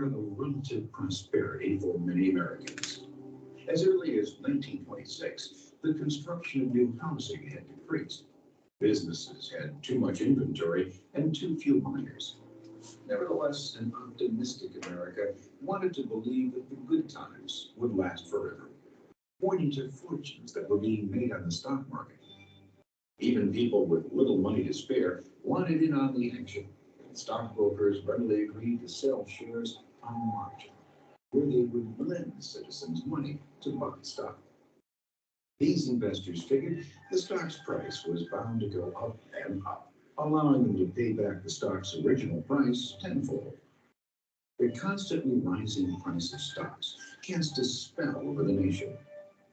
of relative prosperity for many Americans. As early as 1926, the construction of new housing had decreased. Businesses had too much inventory and too few buyers. Nevertheless, an optimistic America wanted to believe that the good times would last forever, pointing to fortunes that were being made on the stock market. Even people with little money to spare wanted in on the action. Stockbrokers readily agreed to sell shares on margin, where they would lend citizens money to buy stock. These investors figured the stock's price was bound to go up and up, allowing them to pay back the stock's original price tenfold. The constantly rising price of stocks cast a spell over the nation.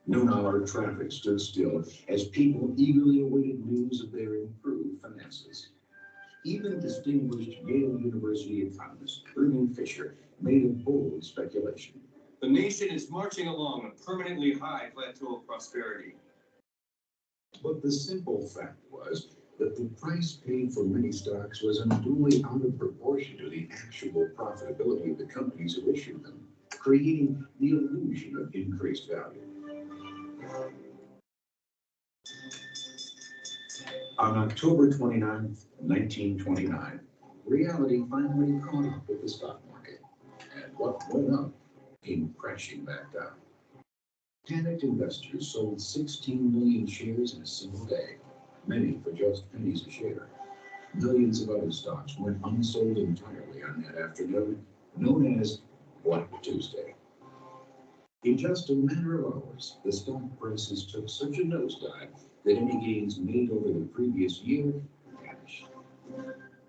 Noon-hour traffic stood still as people eagerly awaited news of their improved finances. Even distinguished Yale University economist Irving Fisher made a bold speculation. The nation is marching along a permanently high plateau of prosperity. But the simple fact was that the price paid for many stocks was unduly out of proportion to the actual profitability of the companies who issued them, creating the illusion of increased value. On October 29, 1929, reality finally caught up with the stock market, and what went up came crashing back down. Panicked investors sold 16 million shares in a single day, many for just pennies a share. Millions of other stocks went unsold entirely on that afternoon, known as Black Tuesday. In just a matter of hours, the stock prices took such a nosedive that any gains made over the previous year vanished.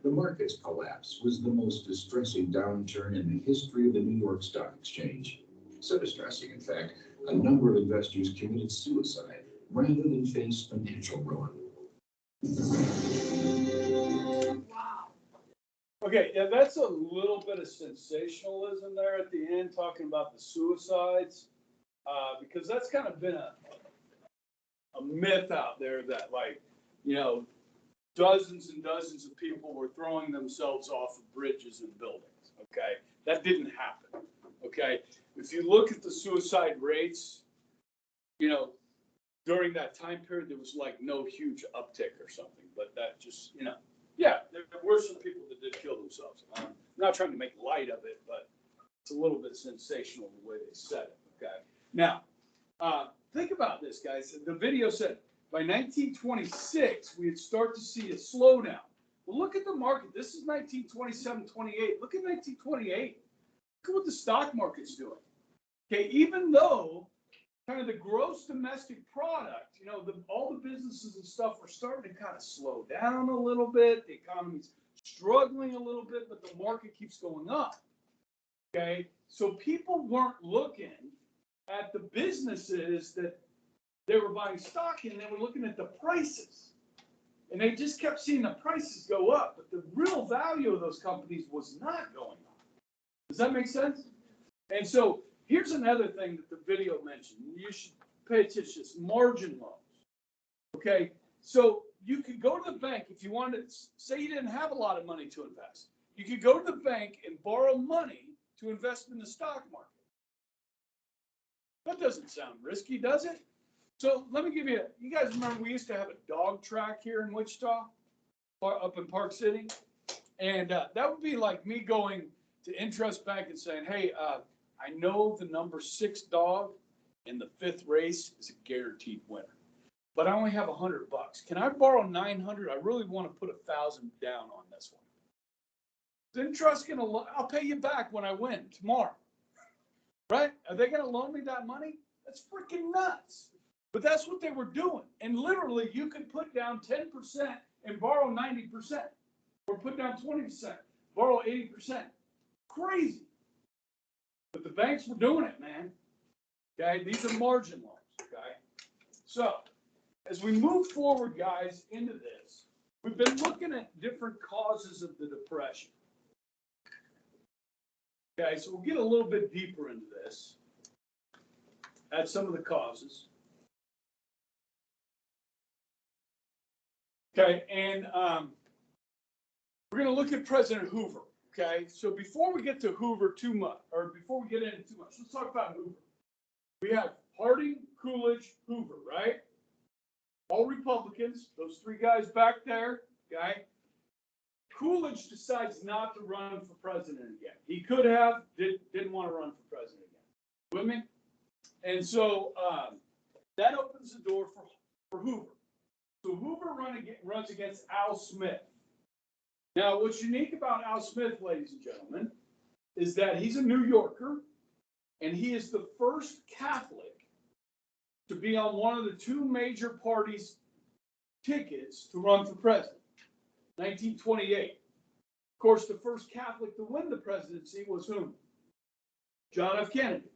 The market's collapse was the most distressing downturn in the history of the New York Stock Exchange. So distressing, in fact, a number of investors committed suicide rather than face financial ruin. Wow. Okay, yeah, that's a little bit of sensationalism there at the end, talking about the suicides, because that's kind of been a myth out there that, like, you know, dozens and dozens of people were throwing themselves off of bridges and buildings. Okay, that didn't happen. Okay, if you look at the suicide rates, you know, during that time period, there was like no huge uptick or something, but that just, you know, yeah, there were some people that did kill themselves. I'm not trying to make light of it, but it's a little bit sensational the way they said it. Okay, now think about this, guys. The video said by 1926 we'd start to see a slowdown. Well, look at the market. This is 1927, 28. Look at 1928. Look at what the stock market's doing. Okay, even though kind of the gross domestic product, you know, all the businesses and stuff are starting to kind of slow down a little bit. The economy's struggling a little bit, but the market keeps going up. Okay, so people weren't looking at the businesses that they were buying stock in. They were looking at the prices, and they just kept seeing the prices go up, but the real value of those companies was not going up. Does that make sense? And so here's another thing that the video mentioned. You should pay attention to this: margin loans. Okay, so you could go to the bank if you wanted to, say you didn't have a lot of money to invest. You could go to the bank and borrow money to invest in the stock market. That doesn't sound risky, does it? So let me give you, you guys remember we used to have a dog track here in Wichita, up in Park City? And that would be like me going to Interest Bank and saying, hey, I know the number 6 dog in the 5th race is a guaranteed winner, but I only have $100. Can I borrow 900? I really want to put 1,000 down on this one. Is Interest gonna? I'll pay you back when I win tomorrow, right? Are they gonna loan me that money? That's freaking nuts. But that's what they were doing, and literally, you could put down 10% and borrow 90%, or put down 20%, borrow 80%. Crazy. But the banks were doing it, man. Okay, these are margin loans. Okay, so as we move forward, guys, into this, we've been looking at different causes of the Depression. Okay, so we'll get a little bit deeper into this, at some of the causes. Okay, and we're going to look at President Hoover. Okay, so before we get to Hoover too much, or before we get into too much, let's talk about Hoover. We have Harding, Coolidge, Hoover, right? All Republicans, those three guys back there, okay? Coolidge decides not to run for president again. He could have, didn't want to run for president again. With me? And so that opens the door for Hoover. So Hoover runs against Al Smith. Now, what's unique about Al Smith, ladies and gentlemen, is that he's a New Yorker, and he is the first Catholic to be on one of the two major parties' tickets to run for president, 1928. Of course, the first Catholic to win the presidency was whom? John F. Kennedy.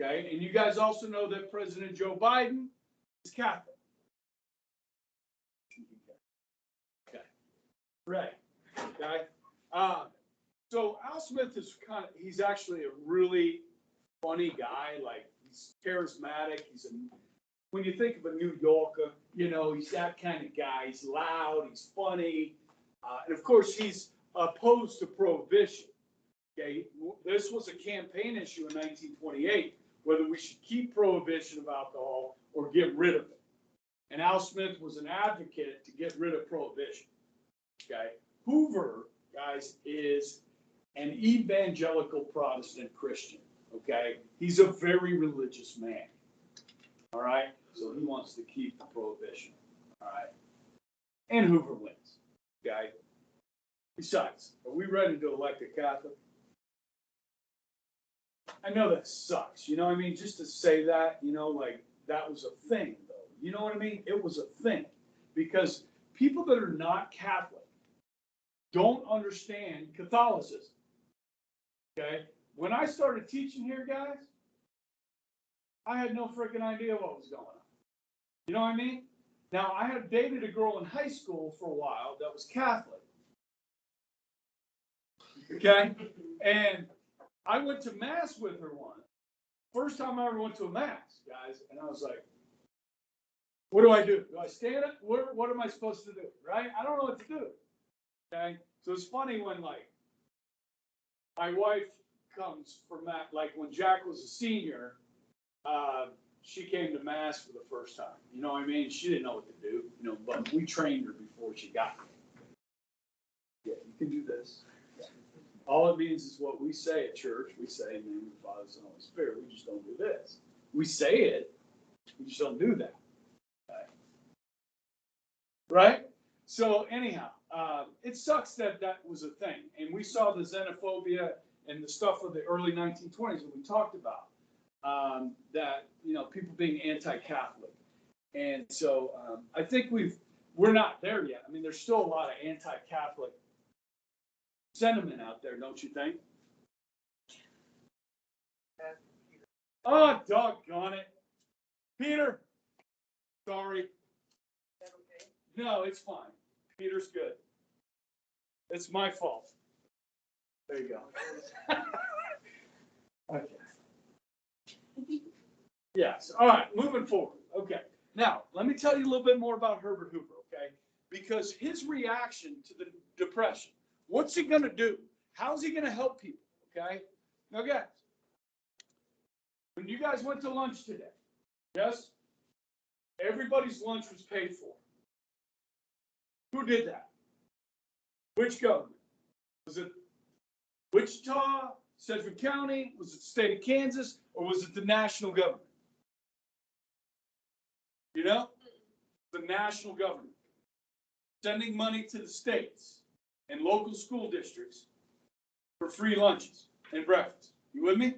Okay, and you guys also know that President Joe Biden is Catholic. Okay, right. Okay, so Al Smith is he's actually a really funny guy. Like, he's charismatic. When you think of a New Yorker, you know, he's that kind of guy. He's loud. He's funny, and of course, he's opposed to prohibition. Okay, this was a campaign issue in 1928, whether we should keep prohibition of alcohol or get rid of it. And Al Smith was an advocate to get rid of prohibition. Okay, Hoover, guys, is an evangelical Protestant Christian. Okay, he's a very religious man. All right, so he wants to keep the prohibition. All right, and Hoover wins. Okay. Besides, are we ready to elect a Catholic? I know that sucks. You know what I mean? Just to say that, you know, like, that was a thing, though. You know what I mean? It was a thing. Because people that are not Catholic don't understand Catholicism. Okay? When I started teaching here, guys, I had no freaking idea what was going on. You know what I mean? Now, I had dated a girl in high school for a while that was Catholic. Okay? And I went to Mass with her once. First time I ever went to a Mass, guys. And I was like, what do I do? Do I stand up? What am I supposed to do? Right? I don't know what to do. Okay? So it's funny when, like, my wife comes for Mass, like when Jack was a senior, she came to Mass for the first time. You know what I mean? She didn't know what to do, you know, but we trained her before she got there. Yeah, you can do this. All it means is what we say at church. We say in the name of the Father, Son, and Holy Spirit. We just don't do this. We say it. We just don't do that. Okay. Right? So anyhow, it sucks that that was a thing. And we saw the xenophobia and the stuff of the early 1920s that we talked about. That, you know, people being anti-Catholic. And so I think we're not there yet. I mean, there's still a lot of anti-Catholic sentiment out there, don't you think? Oh, doggone it. Peter, sorry. No, it's fine. Peter's good. It's my fault. There you go. Okay. Yes. All right. Moving forward. Okay. Now, let me tell you a little bit more about Herbert Hoover, okay? Because his reaction to the Depression, what's he going to do? How's he going to help people, okay? Now, guys, when you guys went to lunch today, yes, everybody's lunch was paid for. Who did that? Which government? Was it Wichita, Sedgwick County? Was it the state of Kansas? Or was it the national government? You know? The national government. Sending money to the states and local school districts for free lunches and breakfast. You with me?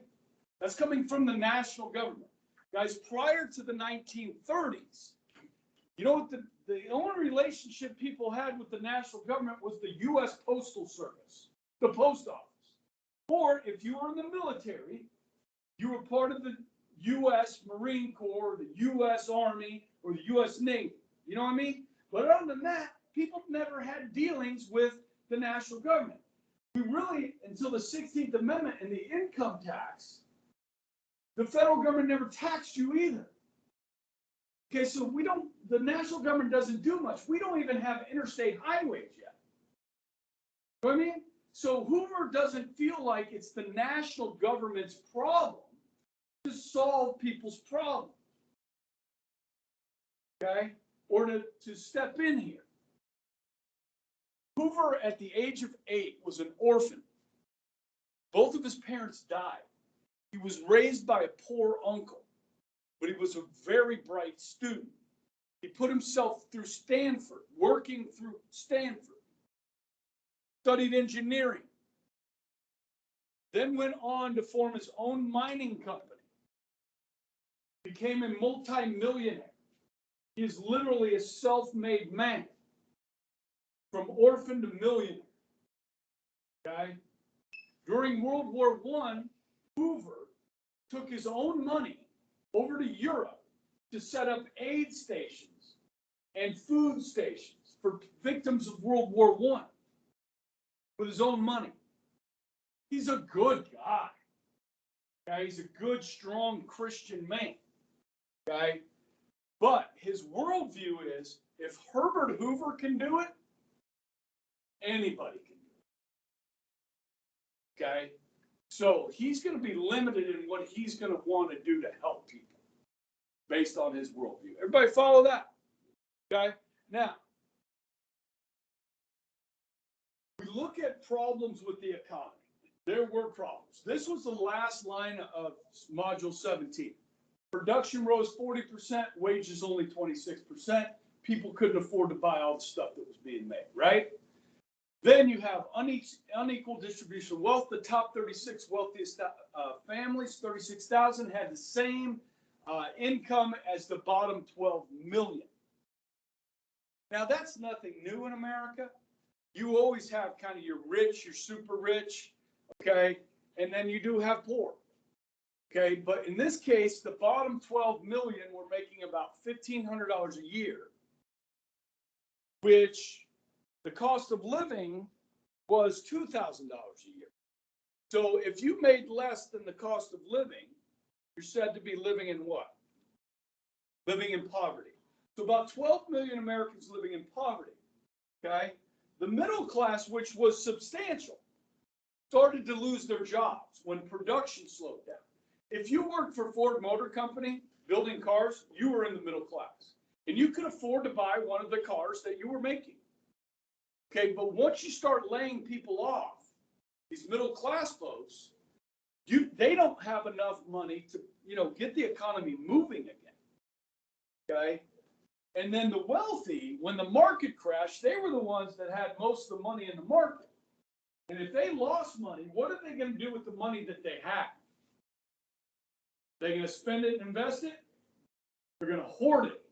That's coming from the national government. Guys, prior to the 1930s, you know what the only relationship people had with the national government was the U.S. Postal Service, the post office. Or if you were in the military, you were part of the U.S. Marine Corps, the U.S. Army, or the U.S. Navy. You know what I mean? But other than that, people never had dealings with the national government. We really, until the 16th Amendment and the income tax, the federal government never taxed you either. Okay, so the national government doesn't do much. We don't even have interstate highways yet. You know what I mean? So Hoover doesn't feel like it's the national government's problem to solve people's problems. Okay? Or to step in here. Hoover, at the age of 8, was an orphan. Both of his parents died. He was raised by a poor uncle, but he was a very bright student. He put himself through Stanford, working through Stanford, studied engineering, then went on to form his own mining company, became a multi-millionaire. He is literally a self-made man, from orphan to millionaire. Okay? During World War I, Hoover took his own money over to Europe to set up aid stations and food stations for victims of World War I with his own money. He's a good guy. Okay? He's a good, strong Christian man. Okay? But his worldview is, if Herbert Hoover can do it, anybody can do it. Okay? So he's going to be limited in what he's going to want to do to help people based on his worldview. Everybody follow that? Okay? Now, we look at problems with the economy. There were problems. This was the last line of Module 17. Production rose 40%, wages only 26%. People couldn't afford to buy all the stuff that was being made, right? Then you have unequal distribution of wealth. The top 36 wealthiest families, 36,000, had the same income as the bottom 12 million. Now, that's nothing new in America. You always have kind of your rich, your super rich, okay? And then you do have poor, okay? But in this case, the bottom 12 million were making about $1,500 a year, which the cost of living was $2,000 a year. So if you made less than the cost of living, you're said to be living in what? Living in poverty. So about 12 million Americans living in poverty, okay? The middle class, which was substantial, started to lose their jobs when production slowed down. If you worked for Ford Motor Company building cars, you were in the middle class. And you could afford to buy one of the cars that you were making. Okay, but once you start laying people off, these middle class folks, they don't have enough money to, get the economy moving again. Okay? And then the wealthy, when the market crashed, they were the ones that had most of the money in the market. And if they lost money, what are they going to do with the money that they have? They're going to spend it and invest it? They're going to hoard it,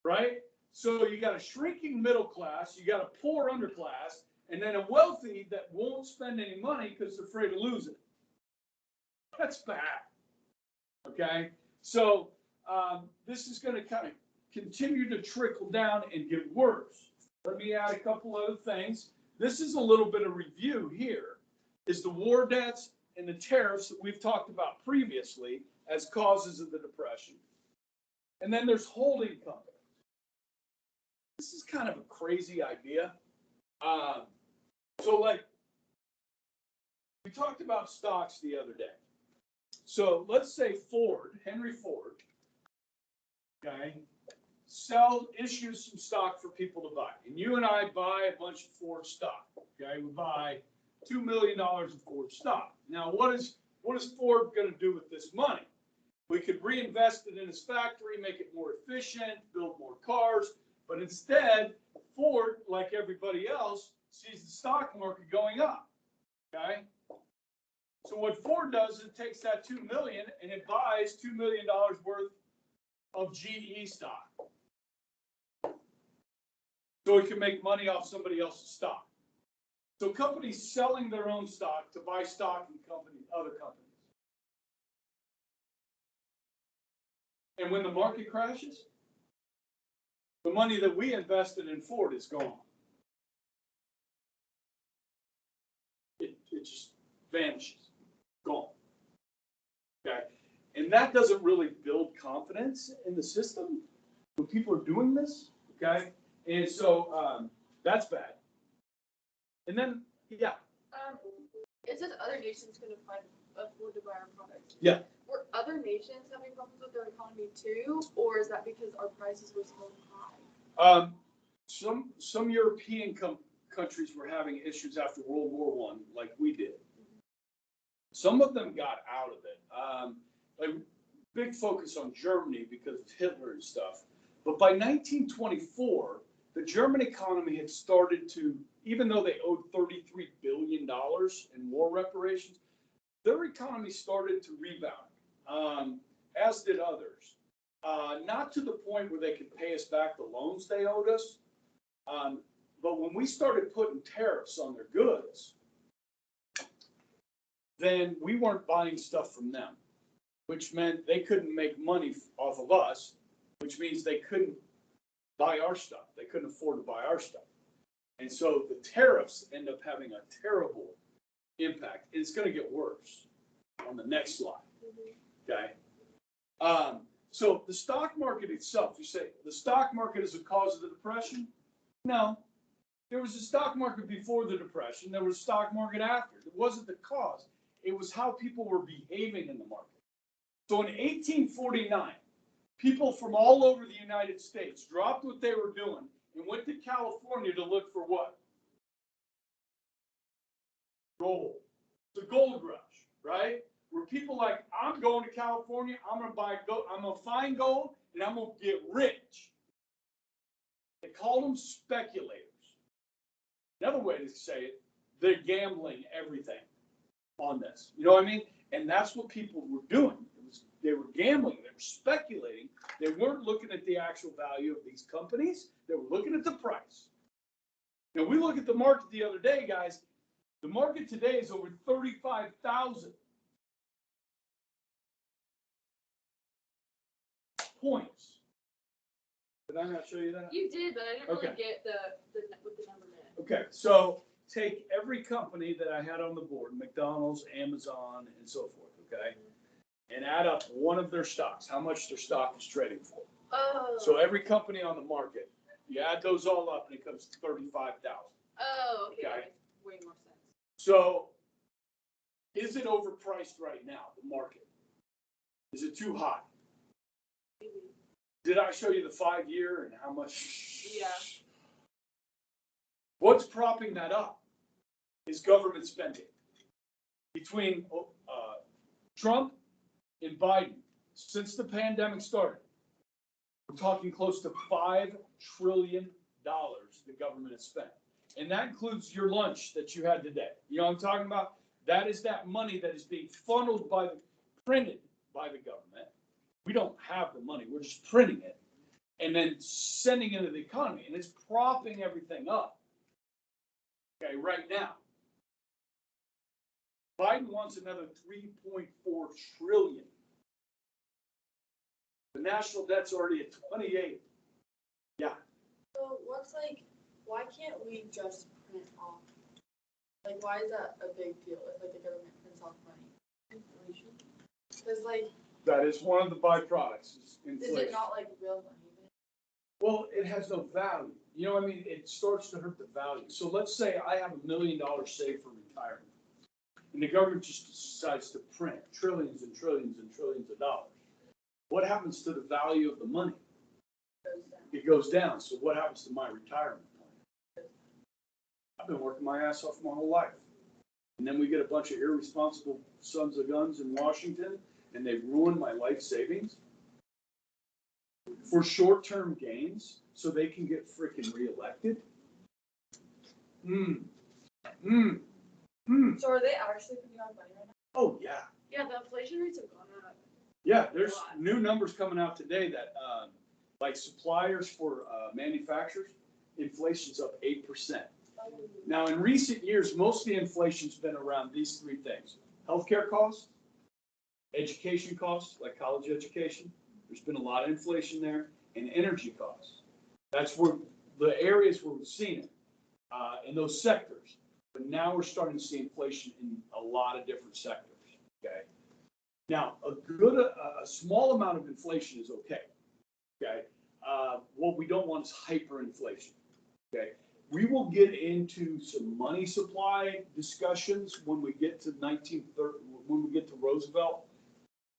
right? So you got a shrinking middle class, you got a poor underclass, and then a wealthy that won't spend any money because they're afraid of losing it. That's bad, okay? So this is going to kind of continue to trickle down and get worse. Let me add a couple other things. This is a little bit of review here, is the war debts and the tariffs that we've talked about previously as causes of the Depression. And then there's holding companies. This is kind of a crazy idea. So like, we talked about stocks the other day. So let's say Henry Ford, okay, issues some stock for people to buy. And you and I buy a bunch of Ford stock, okay? We buy $2 million of Ford stock. Now, what is Ford going to do with this money? We could reinvest it in his factory, make it more efficient, build more cars. But instead, Ford, like everybody else, sees the stock market going up, okay? So what Ford does is it takes that $2 million and it buys $2 million worth of GE stock. So it can make money off somebody else's stock. So companies selling their own stock to buy stock in other companies. And when the market crashes, the money that we invested in Ford is gone. It just vanishes, gone. Okay, and that doesn't really build confidence in the system when people are doing this. Okay, and so that's bad. And then, It says other nations can afford to buy our products. Yeah. Were other nations having problems with their economy too, or is that because our prices were so high? Some European countries were having issues after World War I, like we did. Some of them got out of it. Like big focus on Germany because of Hitler and stuff. But by 1924, the German economy had started to, even though they owed $33 billion in war reparations, their economy started to rebound, as did others. Not to the point where they could pay us back the loans they owed us. But when we started putting tariffs on their goods, then we weren't buying stuff from them, which meant they couldn't make money off of us, which means they couldn't buy our stuff. They couldn't afford to buy our stuff. And so the tariffs end up having a terrible impact. It's going to get worse on the next slide. Okay. So the stock market itself, you say the stock market is a cause of the depression? No. There was a stock market before the depression. There was a stock market after. It wasn't the cause. It was how people were behaving in the market. So in 1849, people from all over the United States dropped what they were doing and went to California to look for what? Gold. It's a gold rush, right? Where people like, I'm going to California, I'm going to buy gold, I'm going to find gold, and I'm going to get rich. They called them speculators. Another way to say it, they're gambling everything on this. You know what I mean? And that's what people were doing. They were gambling. They were speculating. They weren't looking at the actual value of these companies. They were looking at the price. Now, we look at the market the other day, guys. The market today is over 35,000 points. Did I not show you that? You did, but I didn't really Okay. get what the number meant. Okay, so take every company that I had on the board, McDonald's, Amazon, and so forth, okay? And add up one of their stocks, how much their stock is trading for. Oh. So every company on the market, you add those all up and it comes to 35,000. Oh, okay. Okay. That makes way more sense. So is it overpriced right now, the market? Is it too high? Maybe. Did I show you the 5-year and how much? Yeah. What's propping that up is government spending. Between Trump and Biden, since the pandemic started, we're talking close to $5 trillion the government has spent. And that includes your lunch that you had today. You know what I'm talking about? That is that money that is being funneled printed by the government. We don't have the money. We're just printing it and then sending it into the economy. And it's propping everything up. Okay, right now. Biden wants another $3.4 trillion. The national debt's already at 28. Yeah. So why can't we just print off? Like, why is that a big deal if the government prints off money? Inflation. Because That is one of the byproducts. Is inflation. is it not real money? Well, it has no value. You know what I mean? It starts to hurt the value. So let's say I have $1 million saved for retirement. And the government just decides to print trillions and trillions and trillions of dollars. What happens to the value of the money? It goes down. So what happens to my retirement plan? I've been working my ass off my whole life. And then we get a bunch of irresponsible sons of guns in Washington, and they've ruined my life savings for short-term gains so they can get freaking reelected. So are they actually printing off money right now? Oh, yeah. Yeah, the inflation rates have gone up. Yeah, there's new numbers coming out today that, suppliers for manufacturers, inflation's up 8%. Now, in recent years, most of the inflation's been around these three things. Healthcare costs, education costs, like college education. There's been a lot of inflation there, and energy costs. That's where the areas where we've seen it, in those sectors. But now we're starting to see inflation in a lot of different sectors, okay? Now, a small amount of inflation is okay, okay? What we don't want is hyperinflation, okay? we will get into some money supply discussions when we get to 1930, when we get to Roosevelt.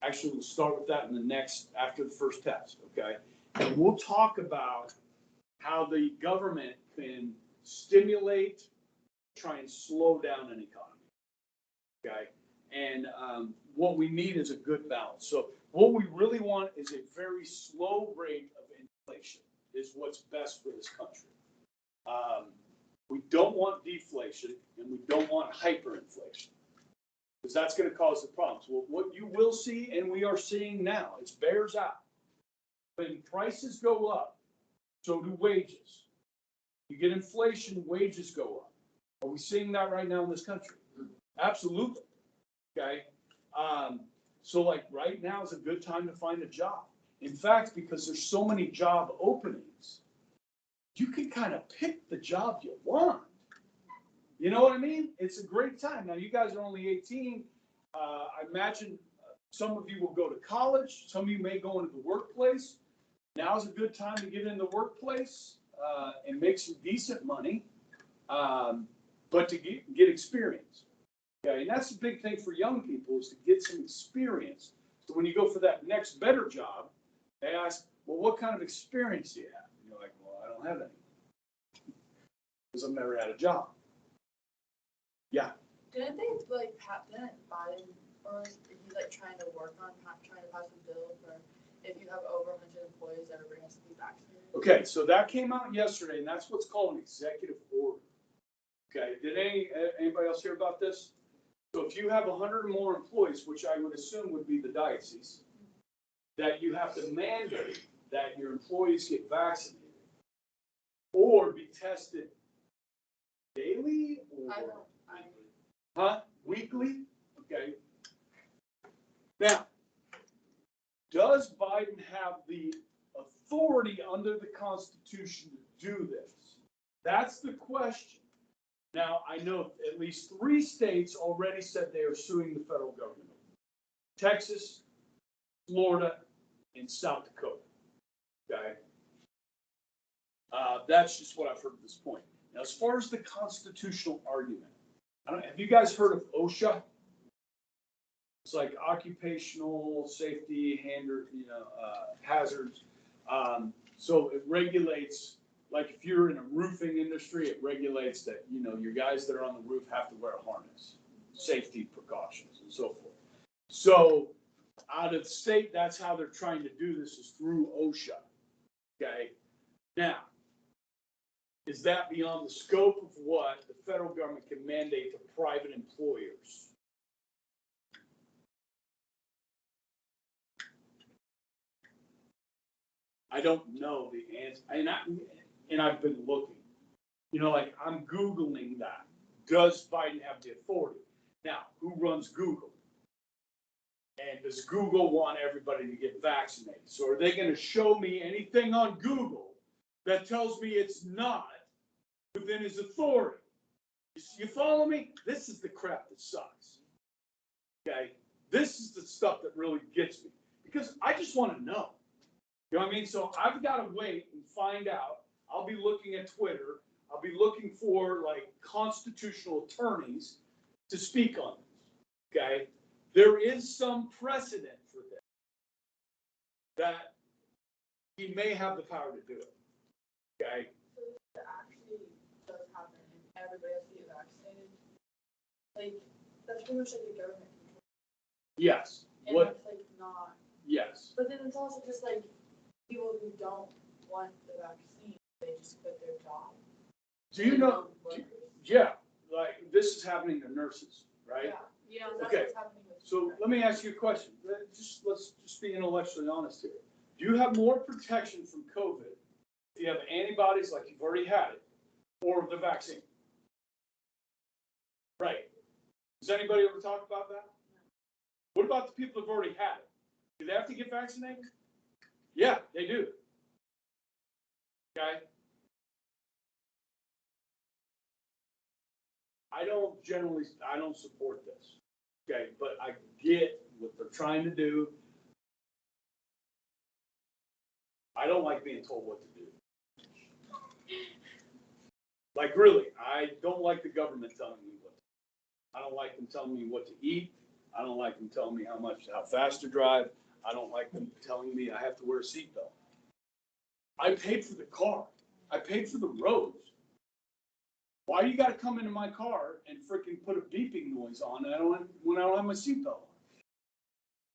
Actually, we'll start with that in the next, after the first test, okay? And we'll talk about how the government can stimulate, try and slow down an economy, okay? And what we need is a good balance. So what we really want is a very slow rate of inflation is what's best for this country. We don't want deflation and we don't want hyperinflation because that's going to cause the problems. Well, what you will see, and we are seeing now, it bears out. When prices go up, so do wages. You get inflation, wages go up. Are we seeing that right now in this country? Absolutely. Okay. So like right now is a good time to find a job. In fact, because there's so many job openings, you can kind of pick the job you want. You know what I mean? It's a great time. Now you guys are only 18. I imagine some of you will go to college. Some of you may go into the workplace. Now's a good time to get in the workplace and make some decent money, but to get experience. Okay, and that's the big thing for young people is to get some experience. So when you go for that next better job, they ask, well, what kind of experience do you have? And you're like, well, I don't have any because I've never had a job. Yeah. Didn't they didn't Biden, or he's like trying to work on trying to pass a bill for if you have over 100 employees, everybody has to be vaccinated? Okay, so that came out yesterday, and that's what's called an executive order. Okay, did anybody else hear about this? So if you have 100 or more employees, which I would assume would be the diocese, that you have to mandate that your employees get vaccinated or be tested daily or weekly? Okay. Now, does Biden have the authority under the Constitution to do this? That's the question. Now, I know at least 3 states already said they are suing the federal government. Texas, Florida, and South Dakota. Okay? That's just what I've heard at this point. Now, as far as the constitutional argument, have you guys heard of OSHA? It's like occupational safety hazards. So it regulates, like if you're in a roofing industry, it regulates that, your guys that are on the roof have to wear a harness, safety precautions and so forth. So out of state, that's how they're trying to do this is through OSHA. Okay. Now, is that beyond the scope of what the federal government can mandate to private employers? I don't know the answer, and I've been looking. Like I'm Googling that. Does Biden have the authority? Now, who runs Google? And does Google want everybody to get vaccinated? So are they going to show me anything on Google that tells me it's not within his authority? You follow me? This is the crap that sucks. Okay? This is the stuff that really gets me. Because I just want to know. You know what I mean? So I've got to wait and find out. I'll be looking at Twitter. I'll be looking for constitutional attorneys to speak on this. Okay? There is some precedent for this. That he may have the power to do it. Okay? So this actually does happen and everybody has to get vaccinated. That's pretty much the government control. Yes. And What? that's not. Yes. But then it's also just people who don't want the vaccine, they just quit their job. Do you know? Yeah, this is happening to nurses, right? Yeah, that's okay. What's happening with. So let me ask you a question. Let's just be intellectually honest here. Do you have more protection from COVID if you have antibodies like you've already had it, or the vaccine? Right. Does anybody ever talk about that? What about the people who've already had it? Do they have to get vaccinated? Yeah, they do. Okay. I don't support this. Okay, but I get what they're trying to do. I don't like being told what to do. Like really, I don't like the government telling me what. I don't like them telling me what to eat. I don't like them telling me how fast to drive. I don't like them telling me I have to wear a seatbelt. I paid for the car. I paid for the roads. Why do you got to come into my car and freaking put a beeping noise on when I don't have my seatbelt on?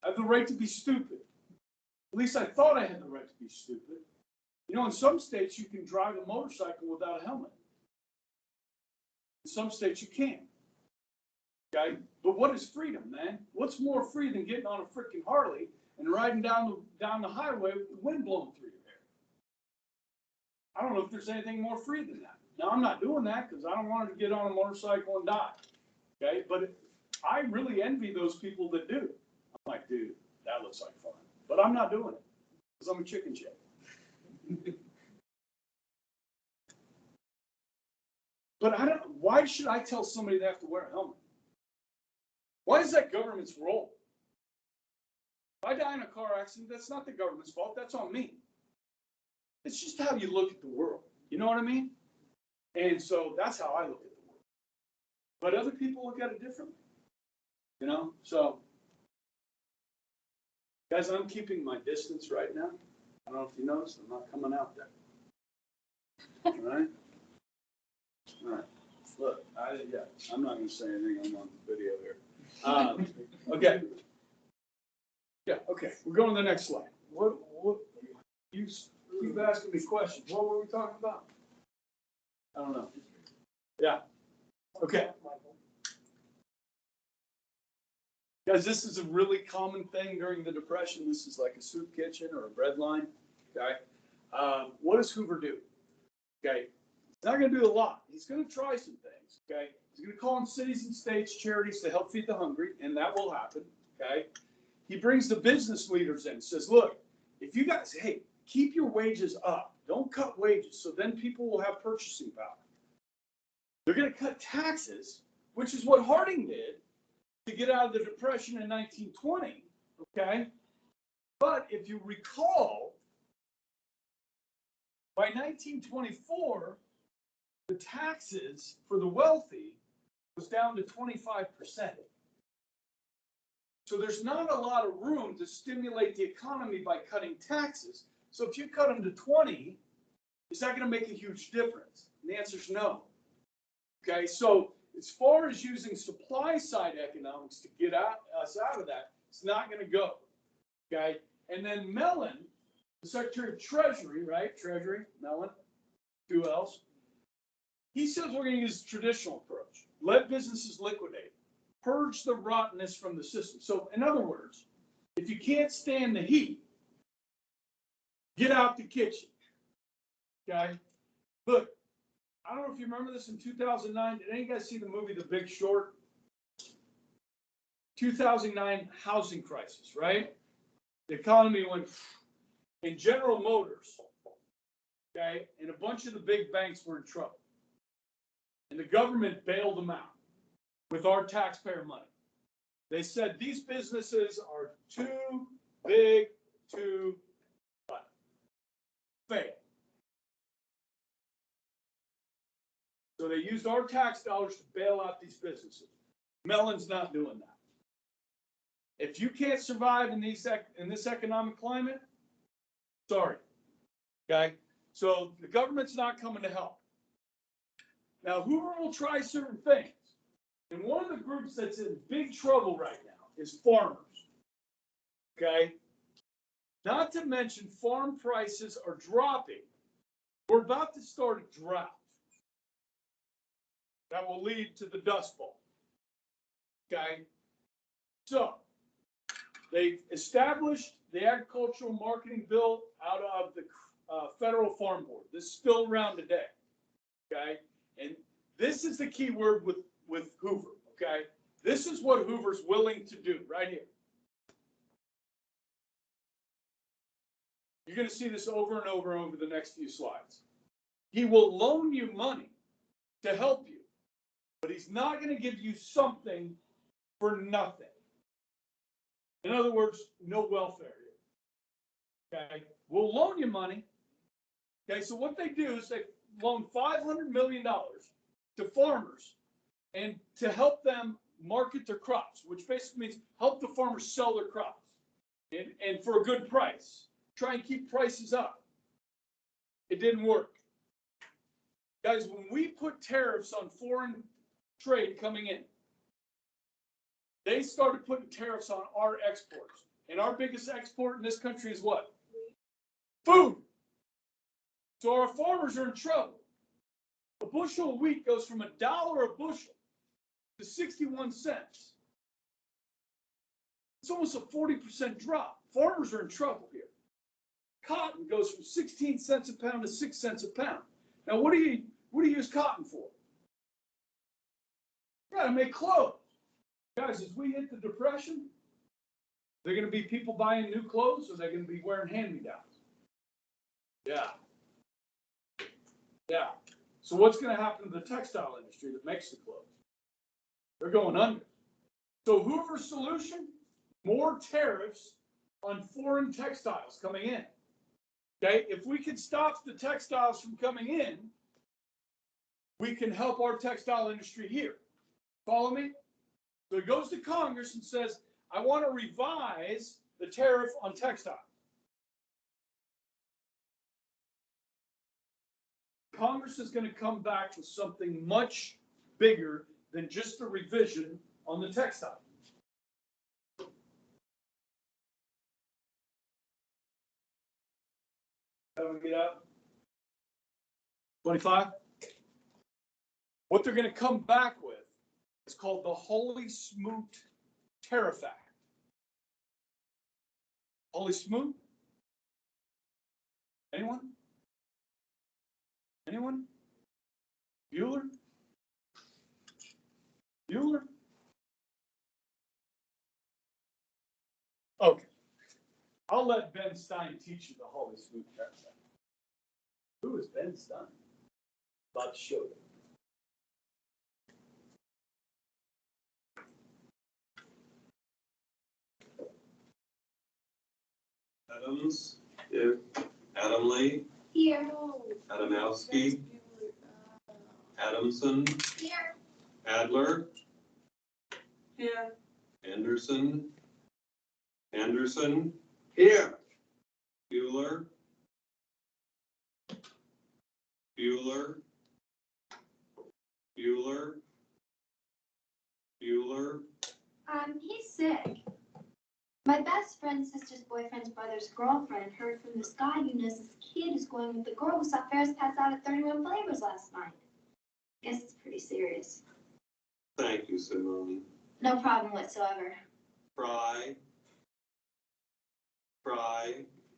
I have the right to be stupid. At least I thought I had the right to be stupid. You know, in some states you can drive a motorcycle without a helmet. In some states you can't. Okay? But what is freedom, man? What's more free than getting on a freaking Harley and riding down the highway with the wind blowing through your hair? I don't know if there's anything more free than that. Now, I'm not doing that because I don't want to get on a motorcycle and die. Okay? But I really envy those people that do. I'm like, dude, that looks like fun. But I'm not doing it because I'm a chicken shit. But why should I tell somebody they have to wear a helmet? Why is that government's role? If I die in a car accident, that's not the government's fault. That's on me. It's just how you look at the world. You know what I mean? And so that's how I look at the world. But other people look at it differently. You know? So, guys, I'm keeping my distance right now. I don't know if you noticed, I'm not coming out there. All right? All right. Look, I'm not going to say anything. I'm on video here. Okay. Yeah, okay. We're going to the next slide. What, you keep asking me questions. What were we talking about? I don't know. Yeah. Okay. Guys, this is a really common thing during the Depression. This is like a soup kitchen or a bread line. Okay. What does Hoover do? Okay. He's not going to do a lot. He's going to try some things. Okay. He's going to call on cities and states, charities to help feed the hungry, and that will happen. Okay. He brings the business leaders in and says, look, if you guys, hey, keep your wages up. Don't cut wages. So then people will have purchasing power. They're going to cut taxes, which is what Harding did to get out of the Depression in 1920. Okay. But if you recall, by 1924, the taxes for the wealthy was down to 25%. So there's not a lot of room to stimulate the economy by cutting taxes. So if you cut them to 20, is that going to make a huge difference? And the answer is no. Okay, so as far as using supply side economics to get us out of that, it's not going to go. Okay, and then Mellon, the Secretary of Treasury, right? Treasury, Mellon, who else? He says we're going to use the traditional approach. Let businesses liquidate. Purge the rottenness from the system. So, in other words, if you can't stand the heat, get out the kitchen. Okay? Look, I don't know if you remember this in 2009. Did any of you guys see the movie The Big Short? 2009 housing crisis, right? The economy went, and General Motors, okay, and a bunch of the big banks were in trouble. And the government bailed them out with our taxpayer money. They said these businesses are too big to fail. So they used our tax dollars to bail out these businesses. Mellon's not doing that. If you can't survive in this economic climate, sorry. Okay? So the government's not coming to help. Now, Hoover will try certain things. And one of the groups that's in big trouble right now is farmers. Okay? Not to mention farm prices are dropping. We're about to start a drought that will lead to the Dust Bowl. Okay? So, they've established the agricultural marketing bill out of the Federal Farm Board. This is still around today. Okay? And this is the key word with Hoover. Okay? This is what Hoover's willing to do right here. You're going to see this over and over and over the next few slides. He will loan you money to help you, but he's not going to give you something for nothing. In other words, no welfare here. Okay? We'll loan you money. Okay, so what they do is loan $500 million to farmers and to help them market their crops, which basically means help the farmers sell their crops and for a good price. Try and keep prices up. It didn't work. Guys, when we put tariffs on foreign trade coming in, they started putting tariffs on our exports. And our biggest export in this country is what? Food. So our farmers are in trouble. A bushel of wheat goes from $1 a bushel to 61 cents. It's almost a 40% drop. Farmers are in trouble here. Cotton goes from 16 cents a pound to 6 cents a pound. Now, what do you use cotton for? You gotta make clothes. Guys, as we hit the Depression, they're gonna be people buying new clothes, or they're gonna be wearing hand-me-downs. Yeah. Yeah. So what's gonna happen to the textile industry that makes the clothes? They're going under. So Hoover's solution? More tariffs on foreign textiles coming in. Okay, if we can stop the textiles from coming in, we can help our textile industry here. Follow me? So he goes to Congress and says, I want to revise the tariff on textiles. Congress is going to come back with something much bigger than just a revision on the textile. How do we get up? 25? What they're going to come back with is called the Holy Smoot Tariff Act. Holy Smoot? Anyone? Anyone? Bueller? Bueller? Okay. I'll let Ben Stein teach you the Holy Smoot Tariff Act. Who is Ben Stein? About to show you. Adams, here. Adam Lee, Here. Adamowski, Adamson, Here. Adler, Here. Anderson, Anderson, Here. Bueller, Bueller, Bueller, Bueller, He's sick. My best friend's sister's boyfriend's brother's girlfriend heard from this guy who knows this kid is going with the girl who saw Ferris pass out at 31 Flavors last night. Guess it's pretty serious. thank you, Simone. No problem whatsoever. Fry.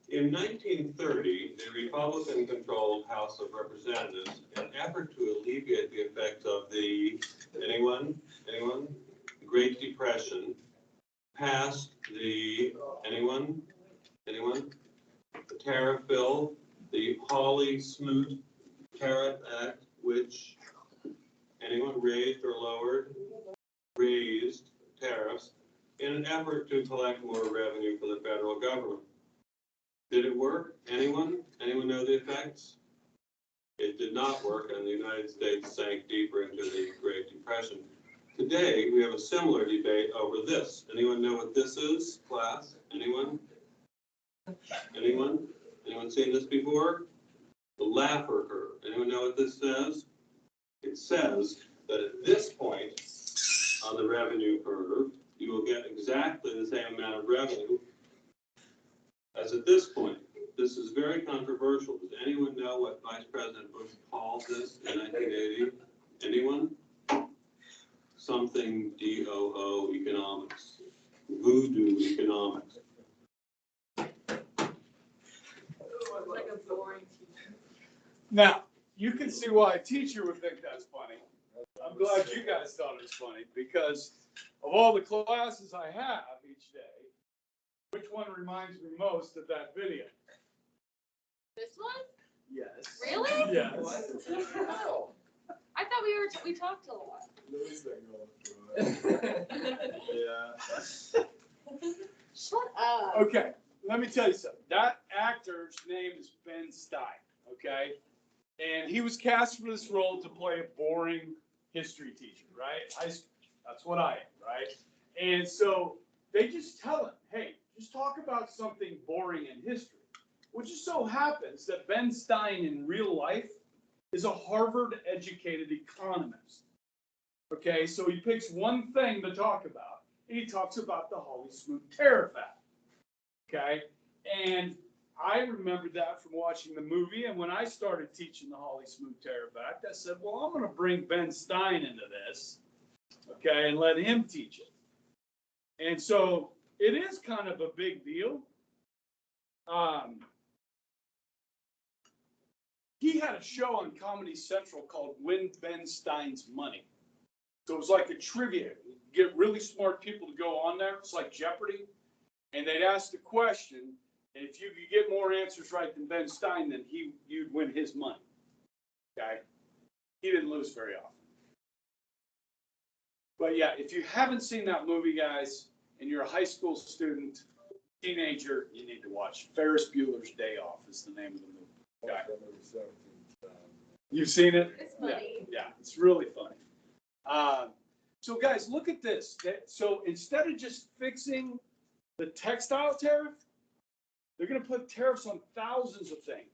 In 1930, the Republican-controlled House of Representatives, in an effort to alleviate the effects of the, anyone, the Great Depression, passed the, anyone, the tariff bill, the Hawley Smoot Tariff Act, which, anyone raised or lowered, raised tariffs in an effort to collect more revenue for the federal government. Did it work? Anyone? Anyone know the effects? It did not work, and the United States sank deeper into the Great Depression. Today, we have a similar debate over this. Anyone know what this is, class? Anyone? Anyone? Anyone seen this before? The Laffer curve. Anyone know what this says? It says that at this point on the revenue curve, you will get exactly the same amount of revenue as at this point. This is very controversial. Does anyone know what Vice President Bush called this in 1980? Anyone? Something DOO economics. Voodoo economics. Like a boring teacher. Now, you can see why a teacher would think that's funny. I'm glad you guys thought it was funny, because of all the classes I have each day, which one reminds me most of that video? This one? Yes. Really? Yes. Oh. I thought we talked a lot. Yeah. Shut up. Okay, let me tell you something. That actor's name is Ben Stein, okay? And he was cast for this role to play a boring history teacher, right? That's what I am, right? And so they just tell him, hey, just talk about something boring in history. Which just so happens that Ben Stein in real life is a Harvard-educated economist. Okay, so he picks one thing to talk about, and he talks about the Hawley Smoot Tariff Act. Okay, and I remembered that from watching the movie, and when I started teaching the Hawley Smoot Tariff Act, I said, well, I'm going to bring Ben Stein into this, okay, and let him teach it. And so it is kind of a big deal. He had a show on Comedy Central called Win Ben Stein's Money. So it was like a trivia. Get really smart people to go on there. It's like Jeopardy. And they'd ask the question, and if you could get more answers right than Ben Stein, then you'd win his money. Okay? He didn't lose very often. But yeah, if you haven't seen that movie, guys, and you're a high school student, teenager, you need to watch Ferris Bueller's Day Off is the name of the movie. Okay. You've seen it? It's funny. Yeah, it's really funny. So guys, look at this. So instead of just fixing the textile tariff, they're going to put tariffs on thousands of things.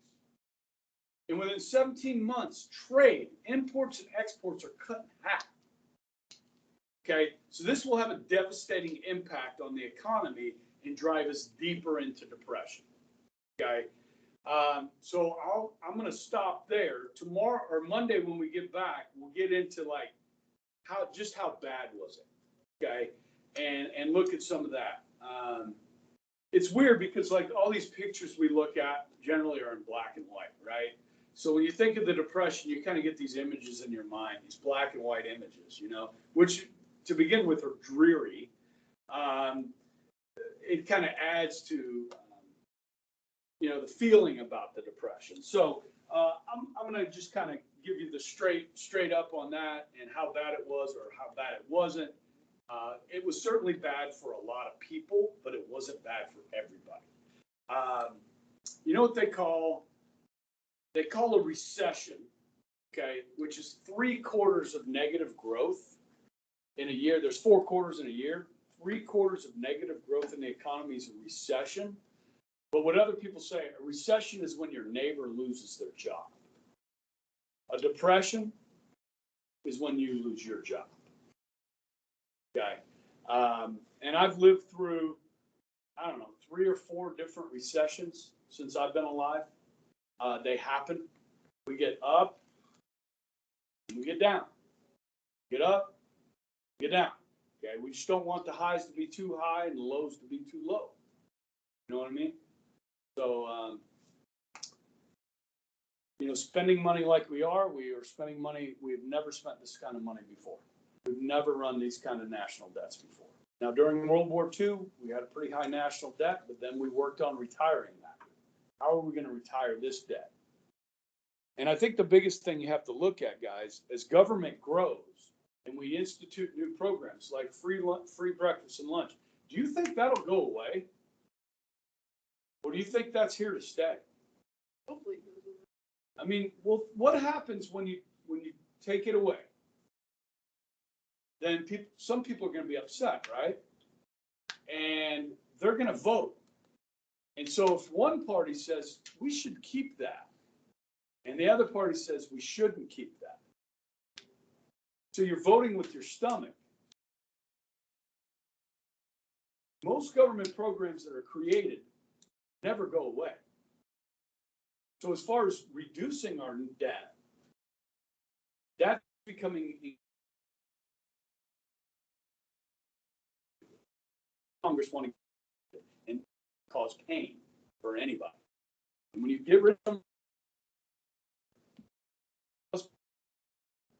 And within 17 months, trade, imports, and exports are cut in half. Okay, so this will have a devastating impact on the economy and drive us deeper into depression. Okay, so I'm going to stop there. Tomorrow or Monday when we get back, we'll get into like how bad was it, okay, and look at some of that. It's weird because like all these pictures we look at generally are in black and white, right? So when you think of the Depression, you kind of get these images in your mind, these black and white images, you know, which to begin with are dreary. It kind of adds to, you know, the feeling about the Depression. So I'm going to just kind of give you the straight up on that and how bad it was or how bad it wasn't. It was certainly bad for a lot of people, but it wasn't bad for everybody. You know what they call a recession, okay, which is 3/4 of negative growth in a year. There's 4 quarters in a year. 3/4 of negative growth in the economy is a recession. But what other people say, a recession is when your neighbor loses their job. A depression is when you lose your job. Okay. And I've lived through, I don't know, 3 or 4 different recessions since I've been alive. They happen. We get up, and we get down. Get up, get down. Okay. We just don't want the highs to be too high and the lows to be too low. You know what I mean? So, you know, spending money like we are spending money. We've never spent this kind of money before. We've never run these kind of national debts before. Now, during World War II, we had a pretty high national debt, but then we worked on retiring that. How are we going to retire this debt? And I think the biggest thing you have to look at, guys, as government grows and we institute new programs like free breakfast and lunch, do you think that'll go away? Or do you think that's here to stay? Hopefully. I mean, well, what happens when you take it away? Then some people are going to be upset, right? And they're going to vote. And so if one party says we should keep that, and the other party says we shouldn't keep that, so you're voting with your stomach. Most government programs that are created never go away. So as far as reducing our debt, that's becoming Congress wanting and cause pain for anybody. And when you get rid of them,